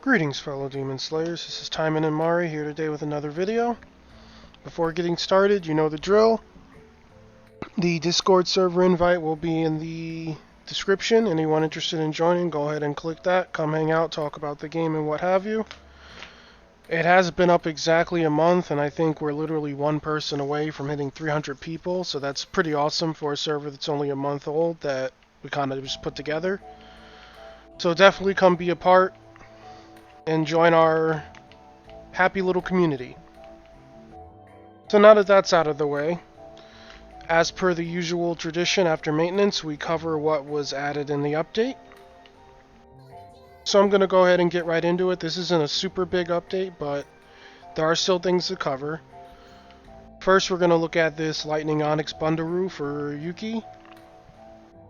Greetings, fellow Demon Slayers. This is Taimanin Mari here today with another video. Before getting started, you know the drill. The Discord server invite will be in the description. Anyone interested in joining, go ahead and click that. Come hang out, talk about the game and what have you. It has been up exactly a month, and I think we're literally one person away from hitting 300 people, so that's pretty awesome for a server that's only a month old that we kind of just put together. So definitely come be a part and join our happy little community. So now that that's out of the way, as per the usual tradition after maintenance, we cover what was added in the update. So I'm going to go ahead and get right into it. This isn't a super big update, but there are still things to cover. First, we're going to look at this Lightning Onyx Bundaroo for Yuki.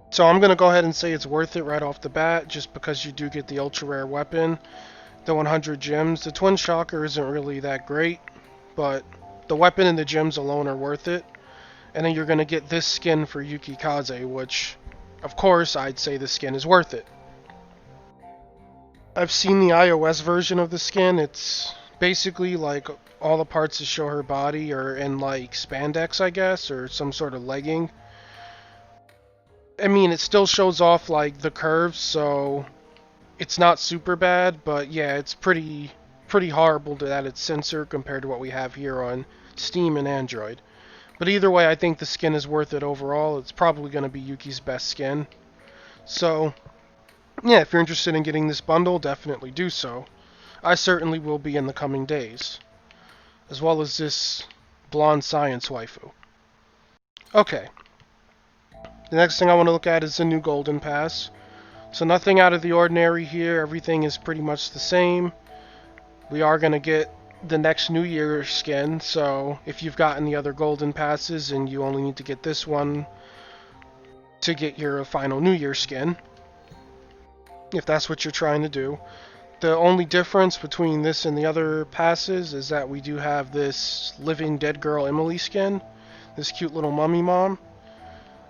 So I'm going to go ahead and say it's worth it right off the bat, just because you do get the ultra rare weapon, the 100 gems. The Twin Shocker isn't really that great, but the weapon and the gems alone are worth it. And then you're going to get this skin for Yuki Kaze, which, of course, I'd say the skin is worth it. I've seen the iOS version of the skin. It's basically like all the parts that show her body are in like spandex, I guess, or some sort of legging. I mean, it still shows off like the curves, so it's not super bad, but yeah, it's pretty horrible that it's censored compared to what we have here on Steam and Android. But either way, I think the skin is worth it overall. It's probably going to be Yuki's best skin. So, yeah, if you're interested in getting this bundle, definitely do so. I certainly will be in the coming days. As well as this blonde science waifu. Okay. The next thing I want to look at is the new Golden Pass. So nothing out of the ordinary here. Everything is pretty much the same. We are going to get the next New Year skin, so if you've gotten the other Golden Passes and you only need to get this one to get your final New Year skin, if that's what you're trying to do. The only difference between this and the other passes is that we do have this Living Dead Girl Emily skin, this cute little mummy mom,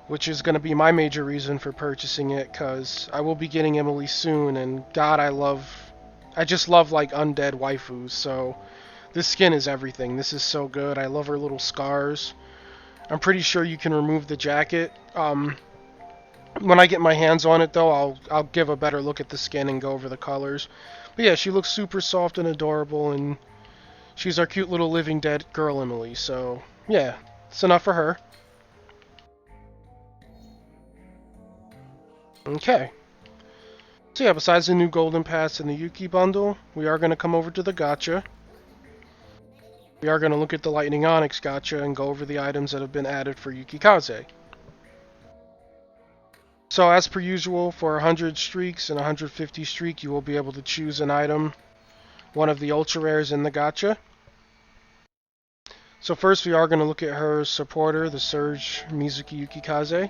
which is going to be my major reason for purchasing it, because I will be getting Emily soon, and God, I just love like undead waifus, so this skin is everything. This is so good. I love her little scars. I'm pretty sure you can remove the jacket. When I get my hands on it, though, I'll give a better look at the skin and go over the colors. But yeah, she looks super soft and adorable, and she's our cute little Living Dead girl Emily. So yeah, it's enough for her. Okay. So yeah, besides the new Golden Pass and the Yuki bundle, we are going to come over to the gacha. We are going to look at the Lightning Onyx gacha and go over the items that have been added for Yuki Kaze. So as per usual, for 100 streaks and 150 streak, you will be able to choose an item, one of the ultra rares in the gacha. So first we are going to look at her supporter, the Surge Mizuki Yuki Kaze.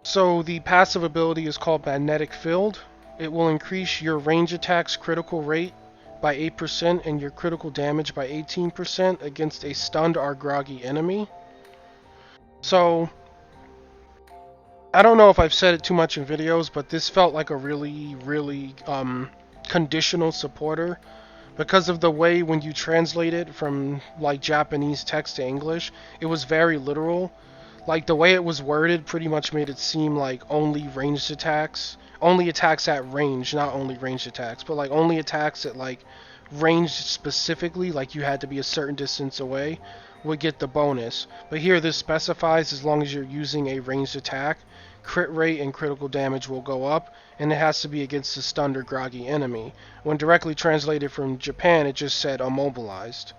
So the passive ability is called Magnetic Field. It will increase your range attack's critical rate by 8% and your critical damage by 18% against a stunned or groggy enemy. So, I don't know if I've said it too much in videos, but this felt like a really conditional supporter because of the way when you translate it from like Japanese text to English, it was very literal. Like the way it was worded pretty much made it seem like only ranged attacks, only attacks at range, not only ranged attacks, but like only attacks at like ranged specifically, like you had to be a certain distance away, would get the bonus. But here this specifies as long as you're using a ranged attack, crit rate and critical damage will go up, and it has to be against a stunned or groggy enemy. When directly translated from Japan, it just said immobilized.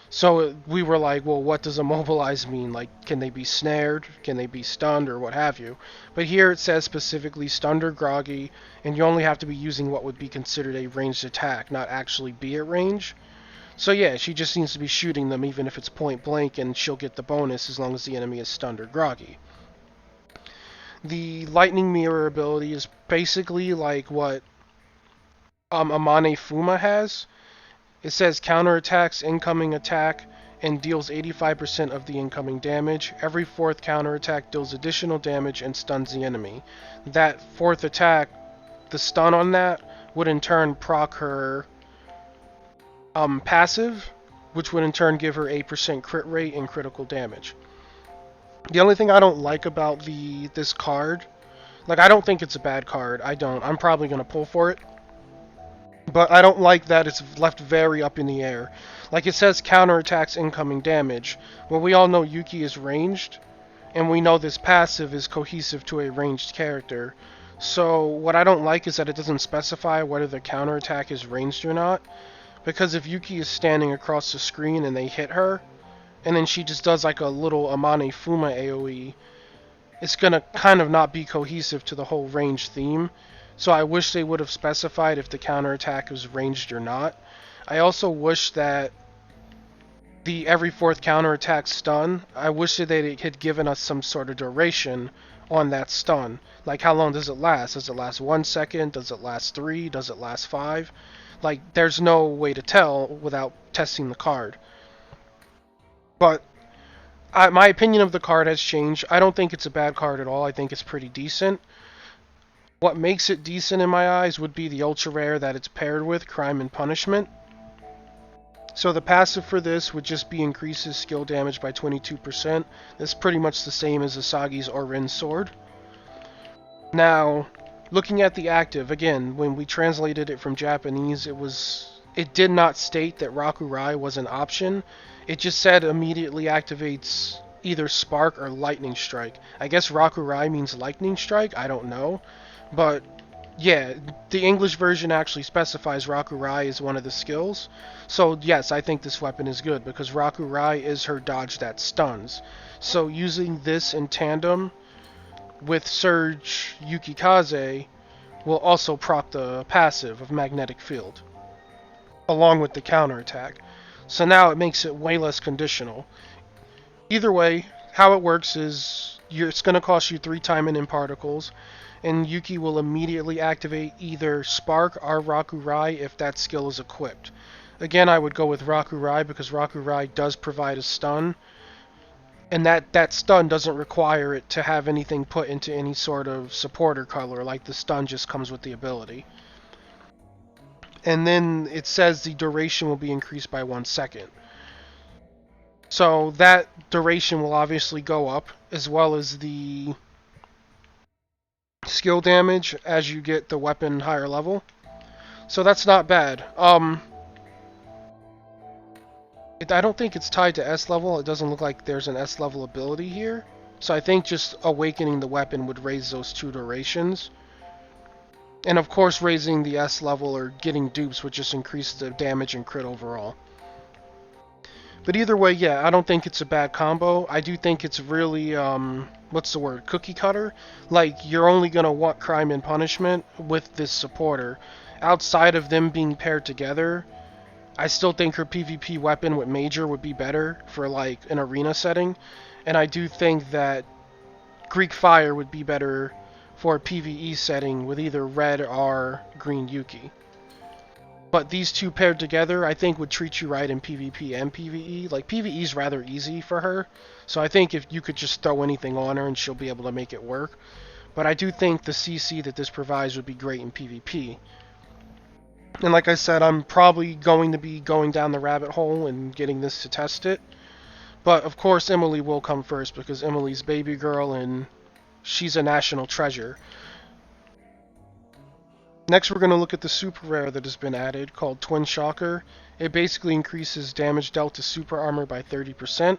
So we were like, well, what does immobilize mean? Like, can they be snared? Can they be stunned or what have you? But here it says specifically stunned or groggy, and you only have to be using what would be considered a ranged attack, not actually be at range. So yeah, she just needs to be shooting them even if it's point blank, and she'll get the bonus as long as the enemy is stunned or groggy. The Lightning Mirror ability is basically like what Amane Fuma has. It says counterattacks incoming attack and deals 85% of the incoming damage. Every fourth counterattack deals additional damage and stuns the enemy. That fourth attack, the stun on that would in turn proc her passive, which would in turn give her 8% crit rate and critical damage. The only thing I don't like about this card, like I don't think it's a bad card. I don't. I'm probably gonna pull for it. But I don't like that it's left very up in the air. Like it says counterattacks incoming damage. Well, we all know Yuki is ranged, and we know this passive is cohesive to a ranged character. So what I don't like is that it doesn't specify whether the counterattack is ranged or not. Because if Yuki is standing across the screen and they hit her, and then she just does like a little Amane Fuma AoE, it's gonna kind of not be cohesive to the whole range theme. So I wish they would have specified if the counterattack was ranged or not. I also wish that the every fourth counterattack stun, I wish that they had given us some sort of duration on that stun. Like how long does it last? Does it last 1 second? Does it last 3? Does it last 5? Like there's no way to tell without testing the card. But my opinion of the card has changed. I don't think it's a bad card at all. I think it's pretty decent. What makes it decent in my eyes would be the ultra rare that it's paired with, Crime and Punishment. So the passive for this would just be increases skill damage by 22%. That's pretty much the same as Asagi's Orin sword. Now, looking at the active, again, when we translated it from Japanese, it did not state that Rakurai was an option. It just said immediately activates either Spark or Lightning Strike. I guess Rakurai means Lightning Strike, I don't know. But yeah, the English version actually specifies Rakurai as one of the skills. So yes, I think this weapon is good because Rakurai is her dodge that stuns. So using this in tandem with Surge Yukikaze will also proc the passive of Magnetic Field, along with the counterattack. So now it makes it way less conditional. Either way, how it works is it's going to cost you 3 Taimanin particles, and Yuki will immediately activate either Spark or Rakurai if that skill is equipped. Again, I would go with Rakurai because Rakurai does provide a stun, and that stun doesn't require it to have anything put into any sort of supporter color, like the stun just comes with the ability. And then it says the duration will be increased by 1 second. So that duration will obviously go up, as well as the skill damage as you get the weapon higher level. So that's not bad. I don't think it's tied to S level. It doesn't look like there's an S level ability here. So I think just awakening the weapon would raise those 2 durations. And of course raising the S level or getting dupes would just increase the damage and crit overall. But either way, yeah, I don't think it's a bad combo. I do think it's really, what's the word, cookie cutter? Like, you're only going to want Crime and Punishment with this supporter. Outside of them being paired together, I still think her PvP weapon with Major would be better for, like, an arena setting. And I do think that Greek Fire would be better for a PvE setting with either Red or Green Yuki. But these two paired together, I think, would treat you right in PvP and PvE. Like, PvE is rather easy for her, so I think if you could just throw anything on her and she'll be able to make it work. But I do think the CC that this provides would be great in PvP. And like I said, I'm probably going to be going down the rabbit hole and getting this to test it. But, of course, Emily will come first, because Emily's baby girl and she's a national treasure. Next, we're going to look at the super rare that has been added, called Twin Shocker. It basically increases damage dealt to super armor by 30%.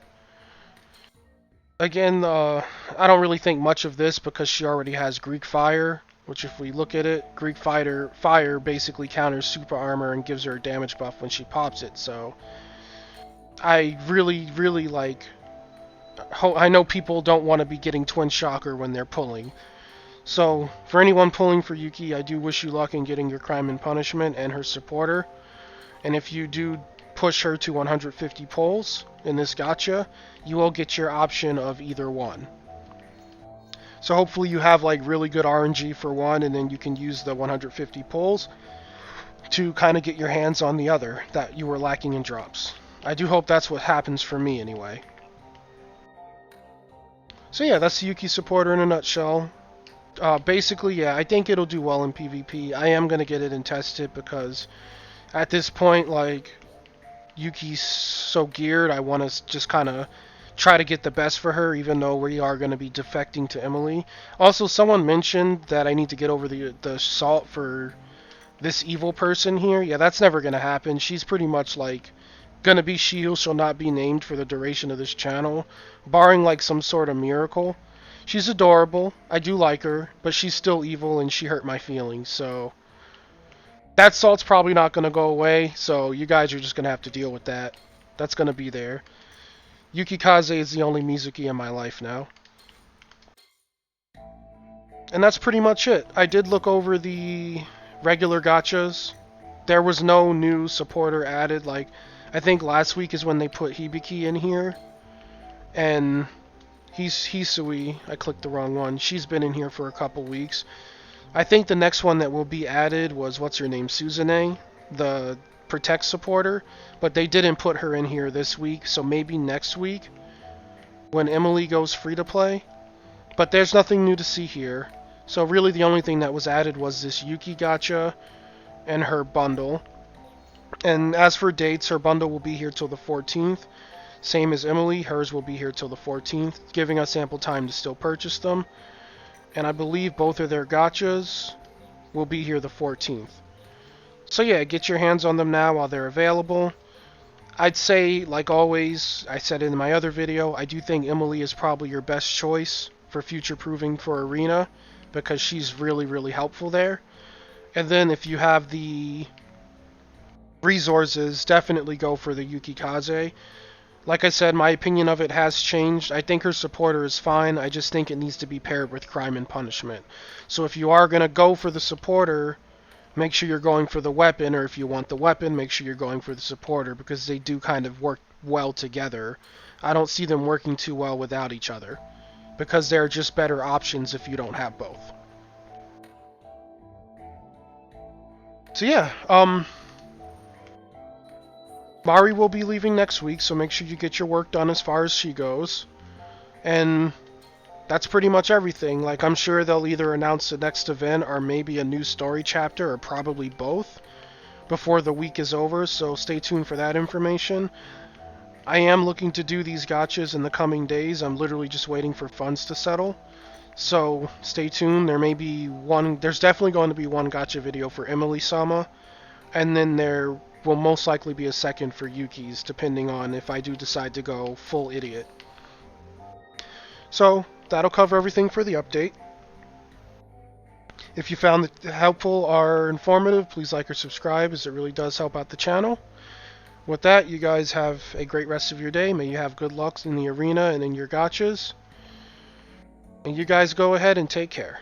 Again, I don't really think much of this because she already has Greek Fire, which if we look at it, Greek Fire basically counters super armor and gives her a damage buff when she pops it. So I really I know people don't want to be getting Twin Shocker when they're pulling. So, for anyone pulling for Yuki, I do wish you luck in getting your Crime and Punishment and her supporter. And if you do push her to 150 pulls in this gacha, you will get your option of either one. So hopefully you have like really good RNG for one, and then you can use the 150 pulls to kind of get your hands on the other that you were lacking in drops. I do hope that's what happens for me anyway. So yeah, that's the Yuki supporter in a nutshell. Basically, yeah, I think it'll do well in PvP. I am gonna get it and test it because at this point, like, Yuki's so geared, I want to just kind of try to get the best for her, even though we are going to be defecting to Emily. Also, someone mentioned that I need to get over the salt for this evil person here. Yeah, that's never going to happen. She's pretty much like going to be she who shall not be named for the duration of this channel, barring like some sort of miracle. She's adorable. I do like her, but she's still evil and she hurt my feelings, so that salt's probably not going to go away, so you guys are just going to have to deal with that. That's going to be there. Yuki Kaze is the only Mizuki in my life now. And that's pretty much it. I did look over the regular gachas. There was no new supporter added. Like, I think last week is when they put Hibiki in here. And Hisui, I clicked the wrong one. She's been in here for a couple weeks. I think the next one that will be added was, what's her name, Suzune, the Protect supporter, but they didn't put her in here this week, so maybe next week when Emily goes free to play. But there's nothing new to see here, so really the only thing that was added was this Yuki gacha and her bundle. And as for dates, her bundle will be here till the 14th. Same as Emily, hers will be here till the 14th, giving us ample time to still purchase them. And I believe both of their gachas will be here the 14th. So yeah, get your hands on them now while they're available. I'd say, like always, I said in my other video, I do think Emily is probably your best choice for future proving for Arena, because she's really, really helpful there. And then if you have the resources, definitely go for the Yuki Kaze. Like I said, my opinion of it has changed. I think her supporter is fine. I just think it needs to be paired with Crime and Punishment. So if you are going to go for the supporter, make sure you're going for the weapon, or if you want the weapon, make sure you're going for the supporter, because they do kind of work well together. I don't see them working too well without each other, because they're just better options if you don't have both. So yeah, Mari will be leaving next week, so make sure you get your work done as far as she goes. And that's pretty much everything. Like, I'm sure they'll either announce the next event or maybe a new story chapter, or probably both, before the week is over, so stay tuned for that information. I am looking to do these gachas in the coming days. I'm literally just waiting for funds to settle. So stay tuned. There's definitely going to be one gacha video for Emily-sama, and then there will most likely be a second for Yuki's, depending on if I do decide to go full idiot. So that'll cover everything for the update. If you found it helpful or informative, please like or subscribe, as it really does help out the channel. With that, you guys have a great rest of your day. May you have good luck in the arena and in your gachas. And you guys go ahead and take care.